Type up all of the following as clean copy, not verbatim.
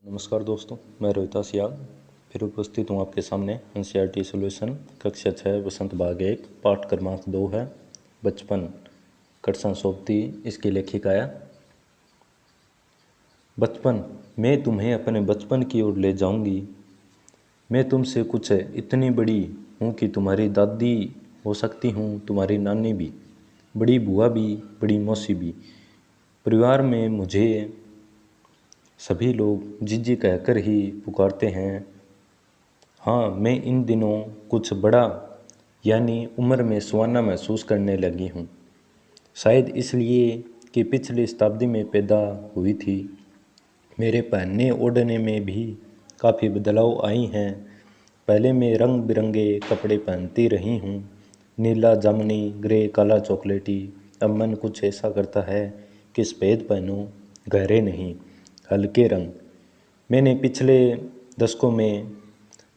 नमस्कार दोस्तों, मैं रोहिता सियाल फिर उपस्थित हूँ आपके सामने। एनसीईआरटी सॉल्यूशन कक्षा 6 वसंत भाग 1 पाठ क्रमांक 2 है बचपन। कृष्ण सोबती इसकी लेखिका है। बचपन, मैं तुम्हें अपने बचपन की ओर ले जाऊंगी। मैं तुमसे कुछ इतनी बड़ी हूँ कि तुम्हारी दादी हो सकती हूँ, तुम्हारी नानी भी, बड़ी बुआ भी, बड़ी मौसी भी। परिवार में मुझे सभी लोग जीजी कहकर ही पुकारते हैं। हाँ, मैं इन दिनों कुछ बड़ा यानी उम्र में सुहाना महसूस करने लगी हूँ। शायद इसलिए कि पिछली शताब्दी में पैदा हुई थी। मेरे पहनने ओढ़ने में भी काफ़ी बदलाव आई हैं। पहले मैं रंग बिरंगे कपड़े पहनती रही हूँ, नीला, जामुनी, ग्रे, काला, चॉकलेटी। अब मन कुछ ऐसा करता है कि सफ़ेद पहनूं, गहरे नहीं, हल्के रंग। मैंने पिछले दशकों में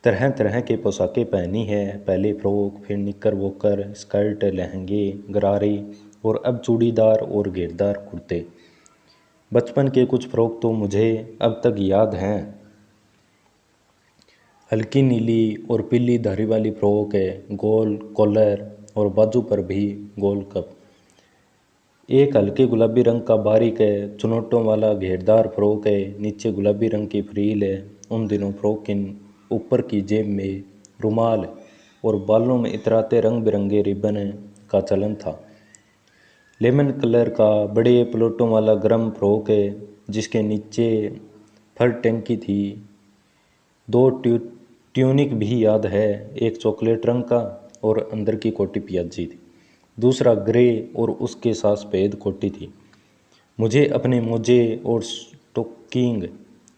तरह तरह के पोशाकें पहनी है। पहले फ्रॉक, फिर निकर वॉकर, स्कर्ट, लहंगे, गरारे और अब चूड़ीदार और घेरदार कुर्ते। बचपन के कुछ फ्रॉक तो मुझे अब तक याद हैं। हल्की नीली और पीली धारी वाली फ्रॉक है, गोल कॉलर और बाजू पर भी गोल कप। एक हल्के गुलाबी रंग का बारीक है चुनौटों वाला घेरदार फ्रॉक है, नीचे गुलाबी रंग की फ्रील है। उन दिनों फ्रॉक के ऊपर की जेब में रुमाल और बालों में इतराते रंग बिरंगे रिबन का चलन था। लेमन कलर का बड़े प्लोटों वाला गर्म फ्रॉक है जिसके नीचे फर टंकी थी। दो ट्यूनिक भी याद है, एक चॉकलेट रंग का और अंदर की कोटी पियाजी थी, दूसरा ग्रे और उसके साथ सफ़ेद कोटी थी। मुझे अपने मोजे और स्टोकिंग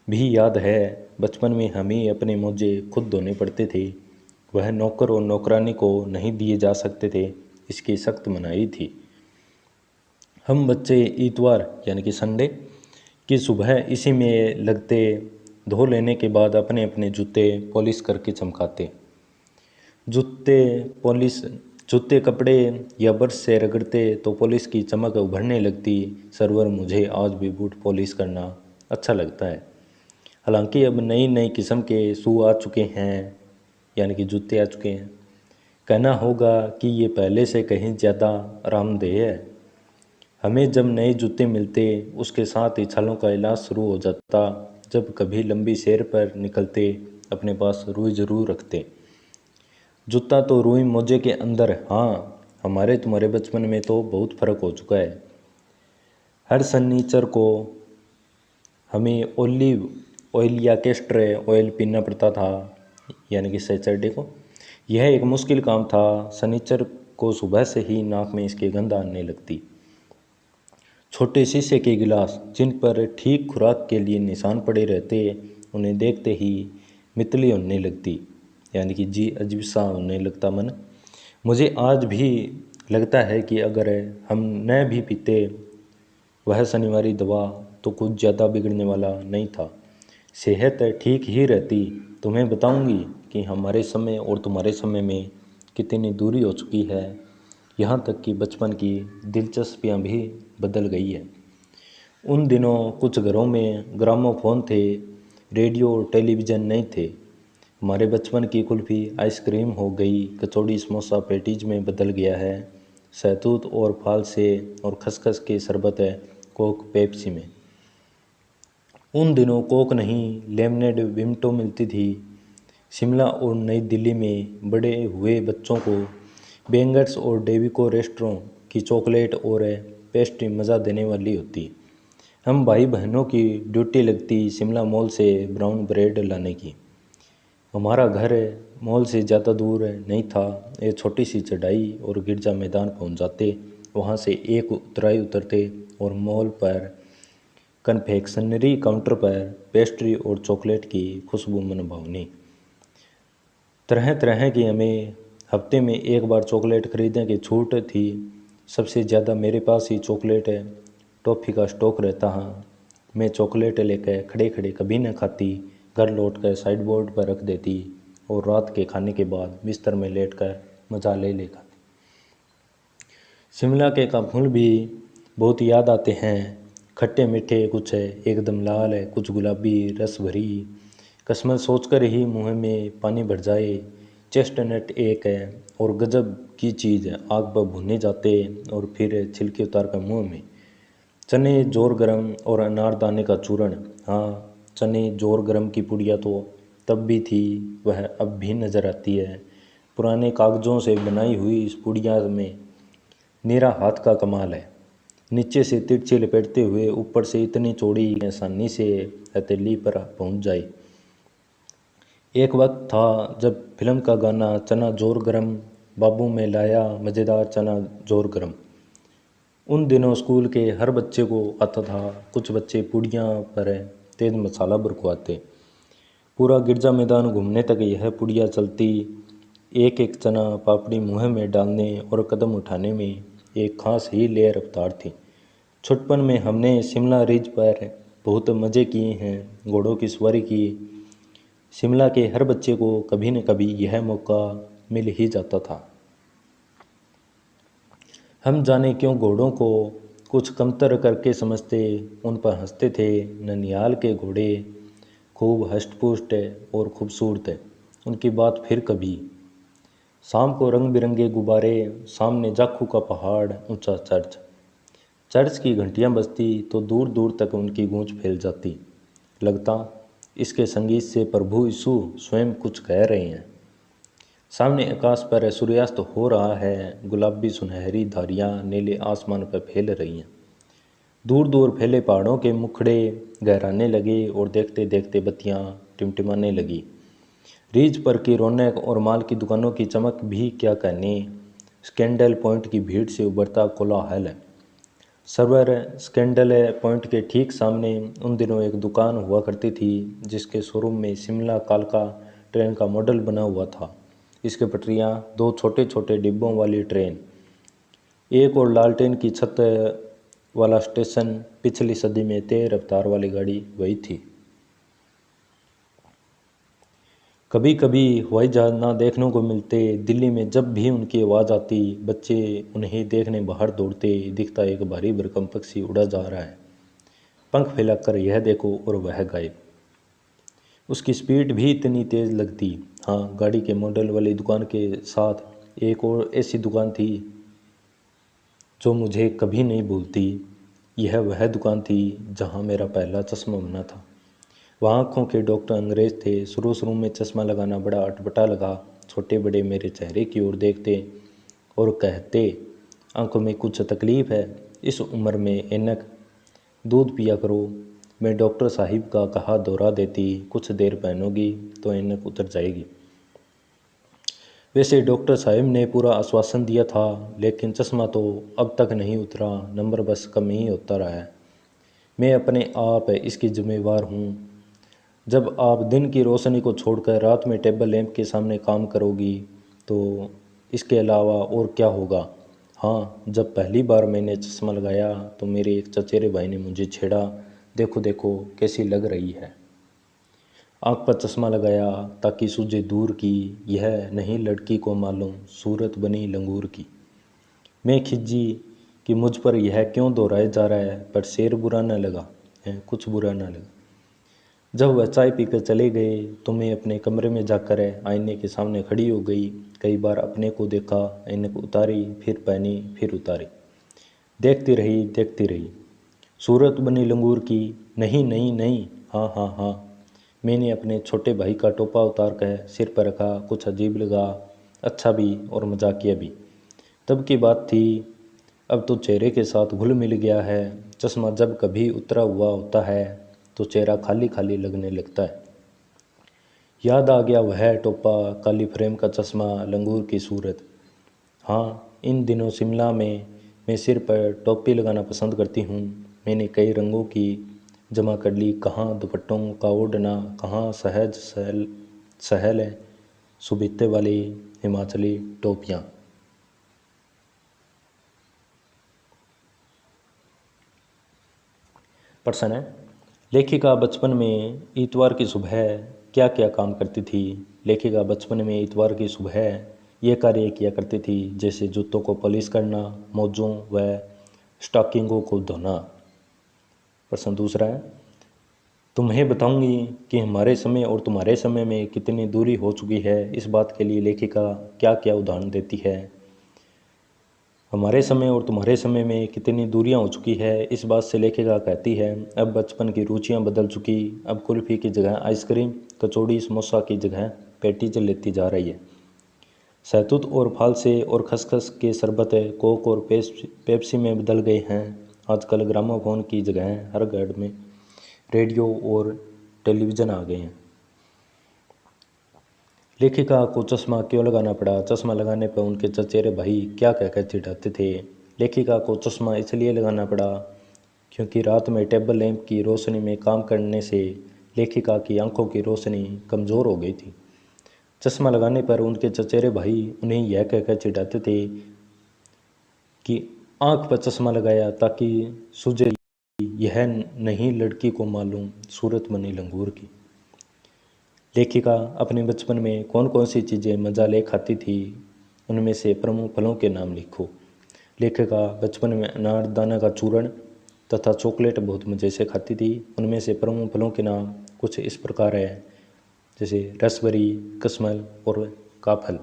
भी याद है। बचपन में हमें अपने मोजे खुद धोने पड़ते थे। वह नौकर और नौकरानी को नहीं दिए जा सकते थे, इसकी सख्त मनाही थी। हम बच्चे इतवार यानी कि संडे की सुबह इसी में लगते, धो लेने के बाद अपने अपने जूते पॉलिश करके चमकाते। जूते कपड़े या ब्रश से रगड़ते तो पॉलिश की चमक उभरने लगती। सरवर, मुझे आज भी बूट पॉलिश करना अच्छा लगता है। हालांकि अब नई नई किस्म के शू आ चुके हैं, यानी कि जूते आ चुके हैं। कहना होगा कि ये पहले से कहीं ज़्यादा आरामदेह है। हमें जब नए जूते मिलते उसके साथ ही छालों का इलाज शुरू हो जाता। जब कभी लंबी सैर पर निकलते अपने पास रुई ज़रूर रखते। जूता तो रुई मोजे के अंदर। हाँ, हमारे तुम्हारे बचपन में तो बहुत फ़र्क हो चुका है। हर शनिचर को हमें ओलिव ऑयल या कैस्टर ऑयल पीना पड़ता था, यानी कि सैटरडे को। यह एक मुश्किल काम था। शनिचर को सुबह से ही नाक में इसकी गंध आने लगती। छोटे शीशे के गिलास जिन पर ठीक खुराक के लिए निशान पड़े रहते, उन्हें देखते ही मितली होने लगती, यानी कि जी अजीब सा होने लगता मन। मुझे आज भी लगता है कि अगर हम न भी पीते वह शनिवारी दवा तो कुछ ज़्यादा बिगड़ने वाला नहीं था। सेहत ठीक ही रहती। तुम्हें बताऊंगी कि हमारे समय और तुम्हारे समय में कितनी दूरी हो चुकी है। यहाँ तक कि बचपन की दिलचस्पियाँ भी बदल गई है। उन दिनों कुछ घरों में ग्रामोफोन थे, रेडियो और टेलीविज़न नहीं थे। हमारे बचपन की कुल्फ़ी आइसक्रीम हो गई, कचौड़ी समोसा पैटीज में बदल गया है, शहतूत और फाल से और खसखस के शरबत है कोक पेप्सी में। उन दिनों कोक नहीं, लेमनेड विमटो मिलती थी। शिमला और नई दिल्ली में बड़े हुए बच्चों को बेंगर्स और डेविको रेस्टोरों की चॉकलेट और पेस्ट्री मज़ा देने वाली होती। हम भाई बहनों की ड्यूटी लगती शिमला मॉल से ब्राउन ब्रेड लाने की। हमारा घर मॉल से ज़्यादा दूर नहीं था। एक छोटी सी चढ़ाई और गिरजा मैदान पहुंच जाते। वहां से एक उतराई उतरते और मॉल पर कन्फेक्शनरी काउंटर पर पेस्ट्री और चॉकलेट की खुशबू मन भावनी। तरह तरह की हमें हफ्ते में एक बार चॉकलेट खरीदने की छूट थी। सबसे ज़्यादा मेरे पास ही चॉकलेट टॉफ़ी का स्टॉक रहता। हाँ, मैं चॉकलेट लेकर खड़े खड़े कभी न खाती, घर लौटकर साइड बोर्ड पर रख देती और रात के खाने के बाद बिस्तर में लेटकर मज़ा ले खाती। शिमला के का फूल भी बहुत याद आते हैं। खट्टे मीठे, कुछ है एकदम लाल है, कुछ गुलाबी रस भरी। कस्मत सोचकर ही मुँह में पानी भर जाए। चेस्टनट एक है और गजब की चीज़ है, आग पर भुने जाते और फिर छिलके उतार कर मुँह में। चने जोर गरम और अनारदाने का चूर्ण। हाँ, चने जोर गरम की पुड़िया तो तब भी थी, वह अब भी नज़र आती है। पुराने कागज़ों से बनाई हुई इस पुड़िया में मेरा हाथ का कमाल है। नीचे से तिरछी लपेटते हुए ऊपर से इतनी चौड़ी कि आसानी से हथेली पर पहुंच जाए। एक वक्त था जब फिल्म का गाना चना जोर गरम, बाबू में लाया मज़ेदार चना जोर गरम, उन दिनों स्कूल के हर बच्चे को आता था। कुछ बच्चे पुड़ियाँ पर तेज़ मसाला बरकवाते। पूरा गिरजा मैदान घूमने तक यह पुड़िया चलती। एक एक चना पापड़ी मुँह में डालने और कदम उठाने में एक खास ही ले रफ्तार थी। छुटपन में हमने शिमला रिज पर बहुत मज़े किए हैं, घोड़ों की सवारी की। शिमला के हर बच्चे को कभी न कभी यह मौका मिल ही जाता था। हम जाने क्यों घोड़ों को कुछ कमतर करके समझते, उन पर हंसते थे। ननिहाल के घोड़े खूब हष्ट-पुष्ट और खूबसूरत है, उनकी बात फिर कभी। शाम को रंग बिरंगे गुब्बारे, सामने जाखू का पहाड़, ऊंचा चर्च। चर्च की घंटियां बजती तो दूर दूर तक उनकी गूंज फैल जाती। लगता इसके संगीत से प्रभु यीशु स्वयं कुछ कह रहे हैं। सामने आकाश पर सूर्यास्त हो रहा है, गुलाबी सुनहरी धारियां नीले आसमान पर फैल रही हैं। दूर दूर फैले पहाड़ों के मुखड़े गहराने लगे और देखते देखते बत्तियां टिमटिमाने लगी। रिज पर की रौनक और माल की दुकानों की चमक भी क्या कहने। स्कैंडल पॉइंट की भीड़ से उभरता कोलाहल है। सर्वर स्कैंडल पॉइंट के ठीक सामने उन दिनों एक दुकान हुआ करती थी, जिसके शोरूम में शिमला कालका ट्रेन का मॉडल बना हुआ था। इसके पटरियाँ, दो छोटे छोटे डिब्बों वाली ट्रेन, एक और लालटेन की छत वाला स्टेशन। पिछली सदी में तेज रफ्तार वाली गाड़ी वही थी। कभी कभी हवाई जहाज ना देखने को मिलते। दिल्ली में जब भी उनकी आवाज़ आती, बच्चे उन्हें देखने बाहर दौड़ते। दिखता एक भारी भरकम पक्षी उड़ा जा रहा है, पंख फैलाकर, यह देखो, और वह गायब। उसकी स्पीड भी इतनी तेज़ लगती। हाँ, गाड़ी के मॉडल वाली दुकान के साथ एक और ऐसी दुकान थी जो मुझे कभी नहीं भूलती। यह वह दुकान थी जहाँ मेरा पहला चश्मा बना था। वहाँ आँखों के डॉक्टर अंग्रेज़ थे। शुरू शुरू में चश्मा लगाना बड़ा अटपटा लगा। छोटे बड़े मेरे चेहरे की ओर देखते और कहते, आंखों में कुछ तकलीफ़ है, इस उम्र में ऐनक, दूध पिया करो। मैं डॉक्टर साहिब का कहा दोहरा देती, कुछ देर पहनोगी तो ऐनक उतर जाएगी। वैसे डॉक्टर साहब ने पूरा आश्वासन दिया था, लेकिन चश्मा तो अब तक नहीं उतरा, नंबर बस कम ही होता रहा है। मैं अपने आप इसकी जिम्मेवार हूँ। जब आप दिन की रोशनी को छोड़कर रात में टेबल लैंप के सामने काम करोगी तो इसके अलावा और क्या होगा। हाँ, जब पहली बार मैंने चश्मा लगाया तो मेरे एक चचेरे भाई ने मुझे छेड़ा, देखो देखो कैसी लग रही है। आँख पर चश्मा लगाया ताकि सूझे दूर की, यह नहीं लड़की को मालूम सूरत बनी लंगूर की। मैं खिज्जी कि मुझ पर यह क्यों दोहराया जा रहा है, पर शेर बुरा न लगा है, कुछ बुरा न लगा। जब वह चाय पीकर चले गए तो मैं अपने कमरे में जाकर आईने के सामने खड़ी हो गई। कई बार अपने को देखा, ऐनक उतारी, फिर पहनी, फिर उतारी, देखती रही। सूरत बनी लंगूर की, नहीं नहीं नहीं, हाँ हाँ हाँ। मैंने अपने छोटे भाई का टोपा उतार कर सिर पर रखा। कुछ अजीब लगा, अच्छा भी और मजाकिया भी। तब की बात थी, अब तो चेहरे के साथ घुल मिल गया है। चश्मा जब कभी उतरा हुआ होता है तो चेहरा खाली खाली लगने लगता है। याद आ गया वह टोपा, काली फ्रेम का चश्मा, लंगूर की सूरत। हाँ, इन दिनों शिमला में मैं सिर पर टोपी लगाना पसंद करती हूँ। मैंने कई रंगों की जमा कर ली, कहाँ दुपट्टों का ओढ़ना, कहाँ सहज सहल सुबीते वाली हिमाचली टोपियाँ। प्रश्न है, लेखिका बचपन में इतवार की सुबह क्या क्या काम करती थी। लेखिका बचपन में इतवार की सुबह ये कार्य किया करती थी, जैसे जूतों को पॉलिश करना, मोजों व स्टॉकिंगों को धोना। प्रश्न दूसरा है, तुम्हें बताऊंगी कि हमारे समय और तुम्हारे समय में कितनी दूरी हो चुकी है। इस बात के लिए लेखिका क्या क्या उदाहरण देती है। हमारे समय और तुम्हारे समय में कितनी दूरियां हो चुकी है, इस बात से लेखिका कहती है, अब बचपन की रुचियां बदल चुकी। अब कुल्फ़ी की जगह आइसक्रीम, कचौड़ी, समोसा की जगह पेटीज लेती जा रही है। शहतूत और फालसे और खसखस के शरबत कोक और पेप्सी में बदल गए हैं। आजकल ग्रामोफोन की जगह हर घर में रेडियो और टेलीविज़न आ गए हैं। लेखिका को चश्मा क्यों लगाना पड़ा। चश्मा लगाने पर उनके चचेरे भाई क्या कहकर चिढ़ाते थे। लेखिका को चश्मा इसलिए लगाना पड़ा क्योंकि रात में टेबल लैंप की रोशनी में काम करने से लेखिका की आंखों की रोशनी कमज़ोर हो गई थी। चश्मा लगाने पर उनके चचेरे भाई उन्हें यह कहकर चिढ़ाते थे कि आंख पर चश्मा लगाया ताकि सूझे, यह नहीं लड़की को मालूम सूरत बनी लंगूर की। लेखिका अपने बचपन में कौन कौन सी चीज़ें मजा ले खाती थी, उनमें से प्रमुख फलों के नाम लिखो। लेखिका बचपन में अनारदाना का चूर्ण तथा चॉकलेट बहुत मज़े से खाती थी। उनमें से प्रमुख फलों के नाम कुछ इस प्रकार है, जैसे रसबेरी, कशमल और काफल।